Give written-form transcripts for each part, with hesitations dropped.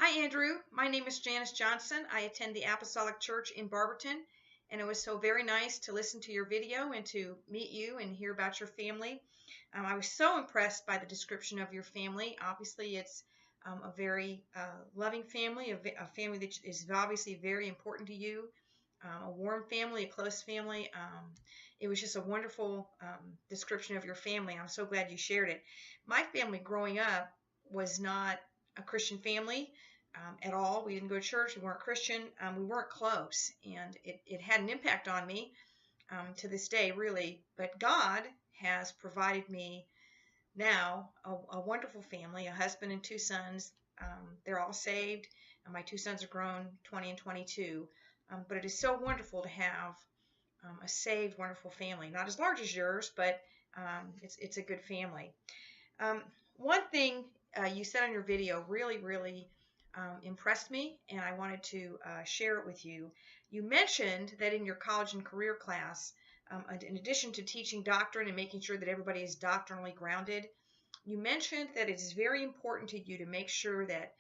Hi, Andrew. My name is Janice Johnson. I attend the Apostolic Church in Barberton, and it was so very nice to listen to your video and to meet you and hear about your family. I was so impressed by the description of your family. Obviously, it's a very loving family, a family that is obviously very important to you, a warm family, a close family. It was just a wonderful description of your family. I'm so glad you shared it. My family growing up was not a Christian family at all. We didn't go to church. We weren't Christian. We weren't close. And it had an impact on me to this day, really. But God has provided me now a wonderful family, a husband and two sons. They're all saved. And my two sons are grown, 20 and 22. But it is so wonderful to have a saved, wonderful family. Not as large as yours, but it's a good family. One thing you said on your video really impressed me, and I wanted to share it with you. You mentioned that in your college and career class, in addition to teaching doctrine and making sure that everybody is doctrinally grounded, you mentioned that it is very important to you to make sure that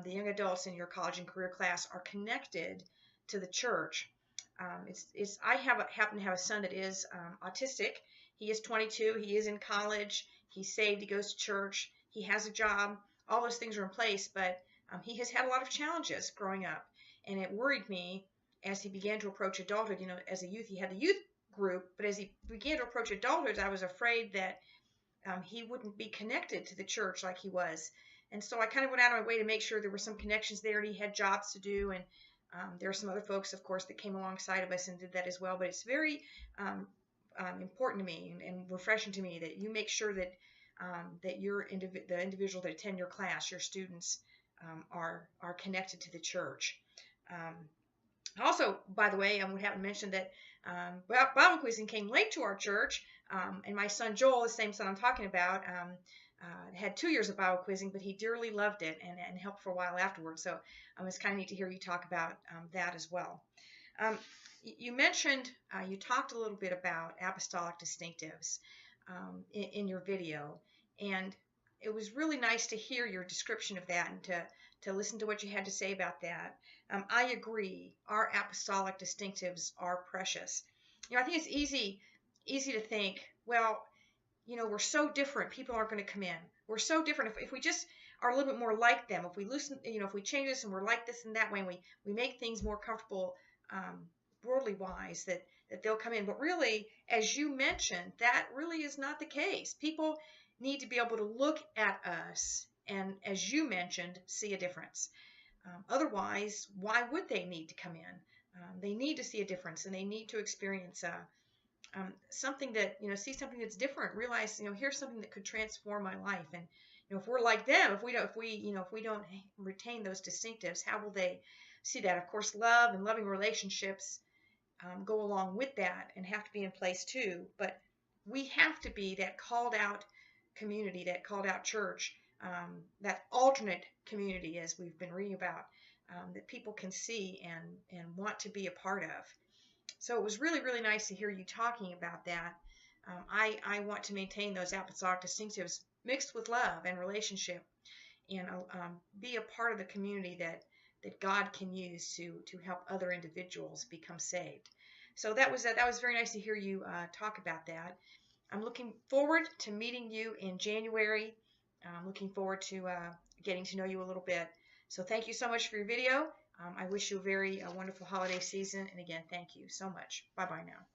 the young adults in your college and career class are connected to the church. I happen to have a son that is autistic. He is 22. He is in college. He's saved. He goes to church. He has a job. All those things are in place, but he has had a lot of challenges growing up, and it worried me as he began to approach adulthood. You know, as a youth, he had the youth group, but as he began to approach adulthood, I was afraid that he wouldn't be connected to the church like he was. And so I kind of went out of my way to make sure there were some connections there, and he had jobs to do, and there are some other folks, of course, that came alongside of us and did that as well. But it's very important to me and refreshing to me that you make sure that that the individual that attend your class, your students, are connected to the church. Also, by the way, I would have to mention that Bible quizzing came late to our church, and my son Joel, the same son I'm talking about, had 2 years of Bible quizzing, but he dearly loved it and helped for a while afterwards. So it's kind of neat to hear you talk about that as well. You mentioned, you talked a little bit about apostolic distinctives in your video, and it was really nice to hear your description of that and to listen to what you had to say about that. I agree. Our apostolic distinctives are precious. You know, I think it's easy to think, well, you know, we're so different. People aren't going to come in. We're so different. If we just are a little bit more like them, if we listen, you know, if we change this and we're like this and that way, and we make things more comfortable, worldly wise, that they'll come in. But really, as you mentioned, that really is not the case. People need to be able to look at us and, as you mentioned, see a difference. Otherwise, why would they need to come in? They need to see a difference, and they need to experience something that, you know, see something that's different. Realize, you know, here's something that could transform my life. And you know, if we're like them, if we don't retain those distinctives, how will they see that? Of course, love and loving relationships go along with that and have to be in place too. But we have to be that called out community, that called out church, that alternate community, as we've been reading about, that people can see and want to be a part of. So it was really nice to hear you talking about that. I want to maintain those apostolic distinctives mixed with love and relationship, and be a part of the community that God can use to help other individuals become saved. So that was very nice to hear you talk about that. I'm looking forward to meeting you in January. I'm looking forward to getting to know you a little bit. So thank you so much for your video. I wish you a very wonderful holiday season. And again, thank you so much. Bye-bye now.